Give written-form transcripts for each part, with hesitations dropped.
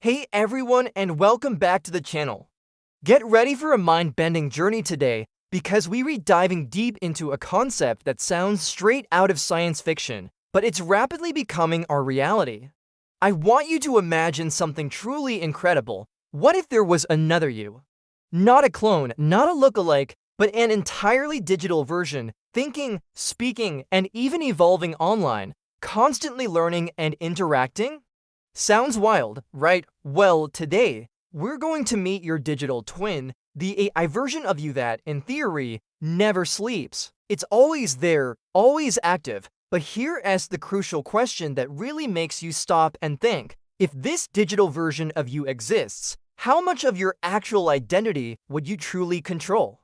Hey everyone, and welcome back to the channel. Get ready for a mind-bending journey today because we're diving deep into a concept that sounds straight out of science fiction, but it's rapidly becoming our reality. I want you to imagine something truly incredible. What if there was another you? Not a clone, not a lookalike, but an entirely digital version, thinking, speaking, and even evolving online, constantly learning and interacting? Sounds wild, right? Well, today, we're going to meet your digital twin, the AI version of you that, in theory, never sleeps. It's always there, always active, but here asks the crucial question that really makes you stop and think. If this digital version of you exists, how much of your actual identity would you truly control?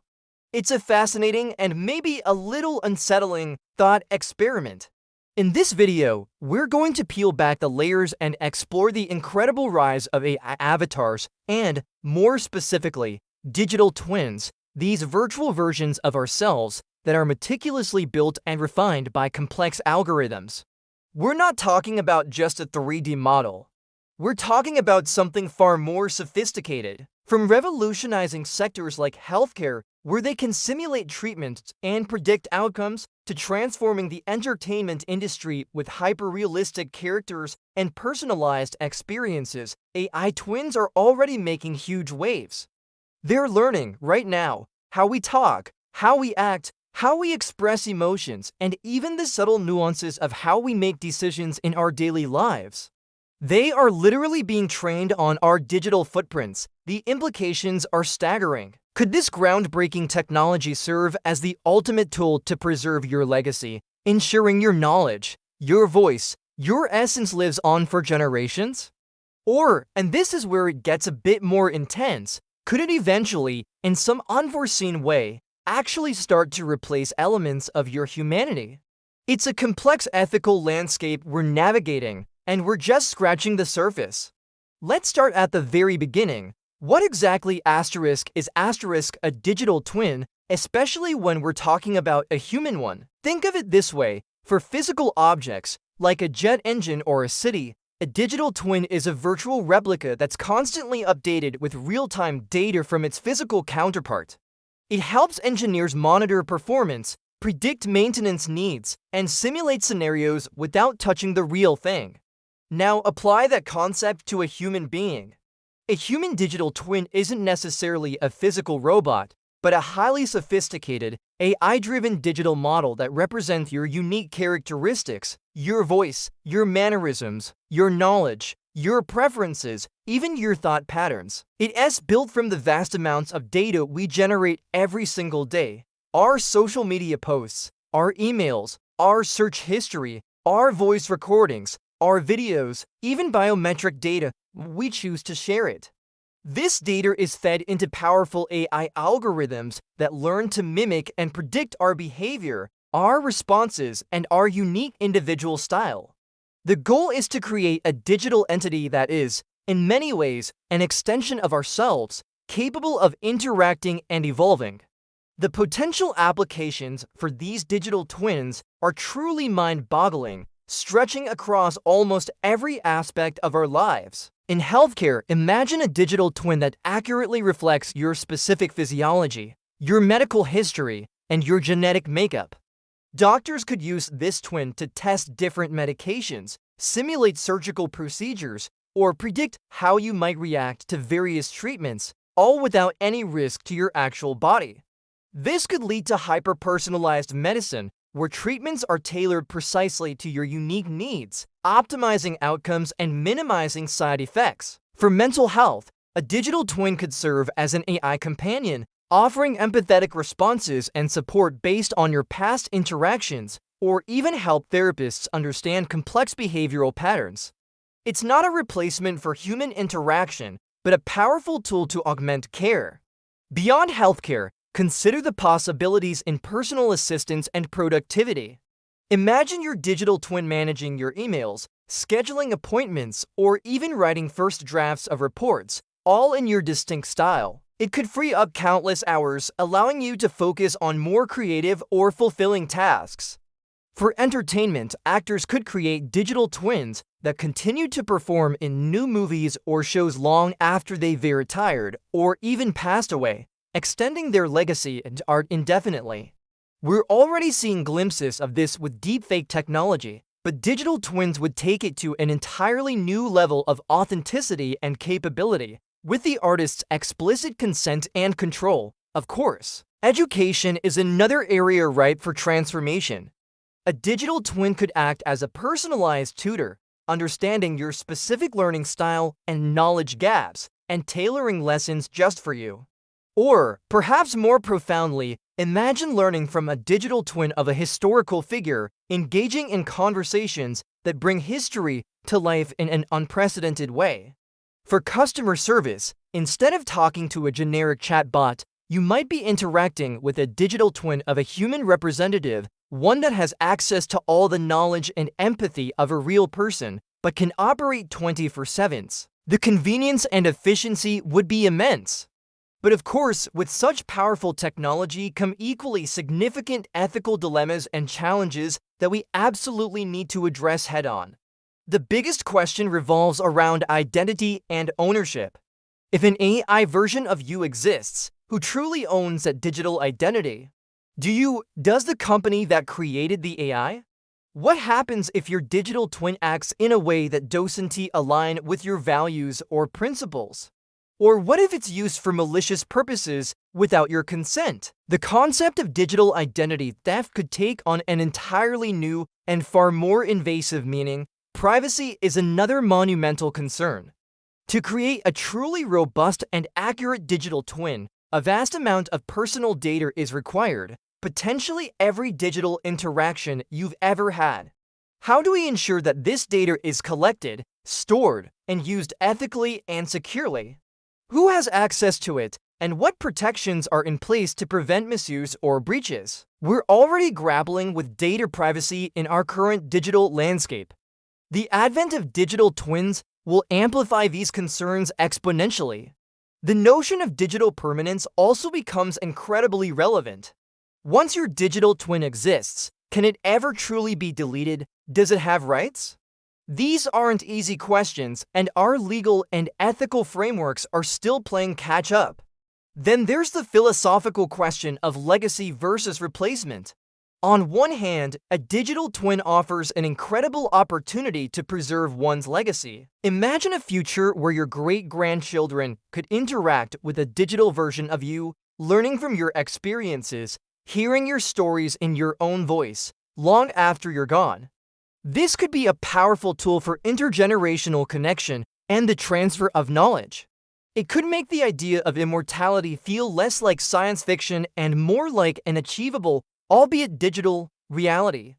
It's a fascinating and maybe a little unsettling thought experiment. In this video, we're going to peel back the layers and explore the incredible rise of AI avatars and, more specifically, digital twins, these virtual versions of ourselves that are meticulously built and refined by complex algorithms. We're not talking about just a 3D model. We're talking about something far more sophisticated, from revolutionizing sectors like healthcare, where they can simulate treatments and predict outcomes, to transforming the entertainment industry with hyper-realistic characters and personalized experiences. AI twins are already making huge waves. They're learning, right now, how we talk, how we act, how we express emotions, and even the subtle nuances of how we make decisions in our daily lives. They are literally being trained on our digital footprints. The implications are staggering. Could this groundbreaking technology serve as the ultimate tool to preserve your legacy, ensuring your knowledge, your voice, your essence lives on for generations? Or, and this is where it gets a bit more intense, could it eventually, in some unforeseen way, actually start to replace elements of your humanity? It's a complex ethical landscape we're navigating, and we're just scratching the surface. Let's start at the very beginning. What exactly is a digital twin, especially when we're talking about a human one? Think of it this way. For physical objects, like a jet engine or a city, a digital twin is a virtual replica that's constantly updated with real-time data from its physical counterpart. It helps engineers monitor performance, predict maintenance needs, and simulate scenarios without touching the real thing. Now apply that concept to a human being. A human digital twin isn't necessarily a physical robot, but a highly sophisticated, AI-driven digital model that represents your unique characteristics, your voice, your mannerisms, your knowledge, your preferences, even your thought patterns. It's built from the vast amounts of data we generate every single day. Our social media posts, our emails, our search history, our voice recordings, our videos, even biometric data, we choose to share it. This data is fed into powerful AI algorithms that learn to mimic and predict our behavior, our responses, and our unique individual style. The goal is to create a digital entity that is, in many ways, an extension of ourselves, capable of interacting and evolving. The potential applications for these digital twins are truly mind-boggling, stretching across almost every aspect of our lives. In healthcare, imagine a digital twin that accurately reflects your specific physiology, your medical history, and your genetic makeup. Doctors could use this twin to test different medications, simulate surgical procedures, or predict how you might react to various treatments, all without any risk to your actual body. This could lead to hyper-personalized medicine, where treatments are tailored precisely to your unique needs, optimizing outcomes and minimizing side effects. For mental health, a digital twin could serve as an AI companion, offering empathetic responses and support based on your past interactions, or even help therapists understand complex behavioral patterns. It's not a replacement for human interaction, but a powerful tool to augment care. Beyond healthcare, consider the possibilities in personal assistance and productivity. Imagine your digital twin managing your emails, scheduling appointments, or even writing first drafts of reports, all in your distinct style. It could free up countless hours, allowing you to focus on more creative or fulfilling tasks. For entertainment, actors could create digital twins that continue to perform in new movies or shows long after they've retired or even passed away, extending their legacy and art indefinitely. We're already seeing glimpses of this with deepfake technology, but digital twins would take it to an entirely new level of authenticity and capability, with the artist's explicit consent and control, of course. Education is another area ripe for transformation. A digital twin could act as a personalized tutor, understanding your specific learning style and knowledge gaps, and tailoring lessons just for you. Or, perhaps more profoundly, imagine learning from a digital twin of a historical figure, engaging in conversations that bring history to life in an unprecedented way. For customer service, instead of talking to a generic chatbot, you might be interacting with a digital twin of a human representative, one that has access to all the knowledge and empathy of a real person, but can operate 24/7. The convenience and efficiency would be immense. But of course, with such powerful technology come equally significant ethical dilemmas and challenges that we absolutely need to address head-on. The biggest question revolves around identity and ownership. If an AI version of you exists, who truly owns that digital identity? Does the company that created the AI? What happens if your digital twin acts in a way that doesn't align with your values or principles? Or what if it's used for malicious purposes without your consent? The concept of digital identity theft could take on an entirely new and far more invasive meaning. Privacy is another monumental concern. To create a truly robust and accurate digital twin, a vast amount of personal data is required, potentially every digital interaction you've ever had. How do we ensure that this data is collected, stored, and used ethically and securely? Who has access to it, and what protections are in place to prevent misuse or breaches? We're already grappling with data privacy in our current digital landscape. The advent of digital twins will amplify these concerns exponentially. The notion of digital permanence also becomes incredibly relevant. Once your digital twin exists, can it ever truly be deleted? Does it have rights? These aren't easy questions, and our legal and ethical frameworks are still playing catch-up. Then there's the philosophical question of legacy versus replacement. On one hand, a digital twin offers an incredible opportunity to preserve one's legacy. Imagine a future where your great-grandchildren could interact with a digital version of you, learning from your experiences, hearing your stories in your own voice, long after you're gone. This could be a powerful tool for intergenerational connection and the transfer of knowledge. It could make the idea of immortality feel less like science fiction and more like an achievable, albeit digital, reality.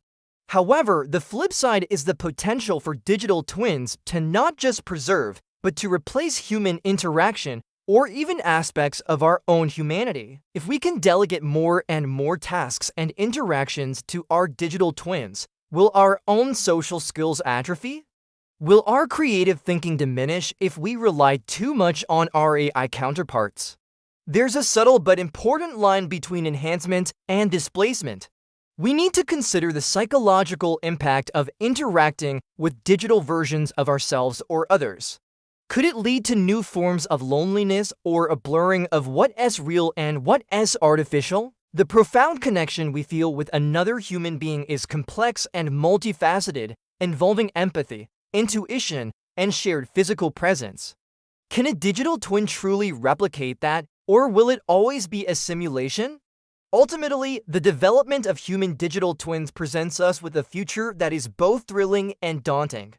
However, the flip side is the potential for digital twins to not just preserve, but to replace human interaction or even aspects of our own humanity. If we can delegate more and more tasks and interactions to our digital twins, will our own social skills atrophy? Will our creative thinking diminish if we rely too much on our AI counterparts? There's a subtle but important line between enhancement and displacement. We need to consider the psychological impact of interacting with digital versions of ourselves or others. Could it lead to new forms of loneliness or a blurring of what is real and what is artificial? The profound connection we feel with another human being is complex and multifaceted, involving empathy, intuition, and shared physical presence. Can a digital twin truly replicate that, or will it always be a simulation? Ultimately, the development of human digital twins presents us with a future that is both thrilling and daunting.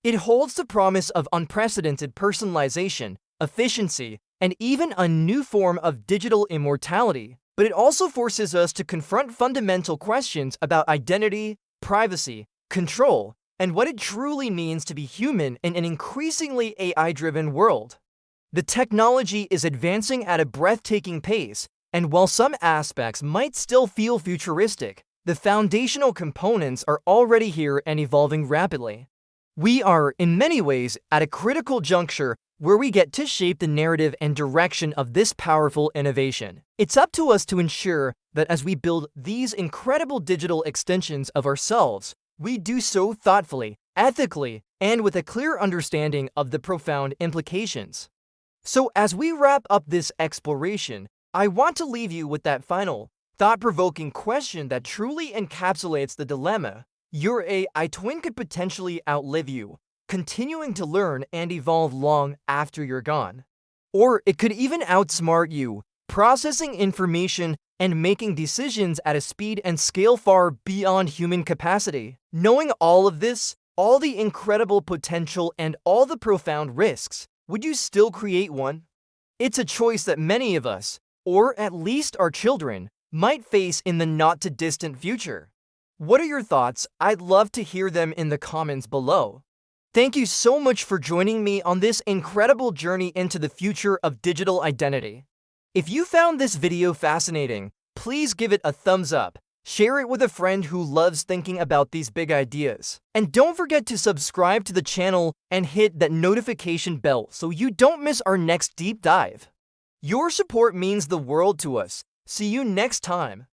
It holds the promise of unprecedented personalization, efficiency, and even a new form of digital immortality, but it also forces us to confront fundamental questions about identity, privacy, control, and what it truly means to be human in an increasingly AI-driven world. The technology is advancing at a breathtaking pace, and while some aspects might still feel futuristic, the foundational components are already here and evolving rapidly. We are, in many ways, at a critical juncture where we get to shape the narrative and direction of this powerful innovation. It's up to us to ensure that as we build these incredible digital extensions of ourselves, we do so thoughtfully, ethically, and with a clear understanding of the profound implications. So, as we wrap up this exploration, I want to leave you with that final, thought-provoking question that truly encapsulates the dilemma. Your AI twin could potentially outlive you, continuing to learn and evolve long after you're gone. Or it could even outsmart you, processing information and making decisions at a speed and scale far beyond human capacity. Knowing all of this, all the incredible potential and all the profound risks, would you still create one? It's a choice that many of us, or at least our children, might face in the not-too-distant future. What are your thoughts? I'd love to hear them in the comments below. Thank you so much for joining me on this incredible journey into the future of digital identity. If you found this video fascinating, please give it a thumbs up, share it with a friend who loves thinking about these big ideas, and don't forget to subscribe to the channel and hit that notification bell so you don't miss our next deep dive. Your support means the world to us. See you next time.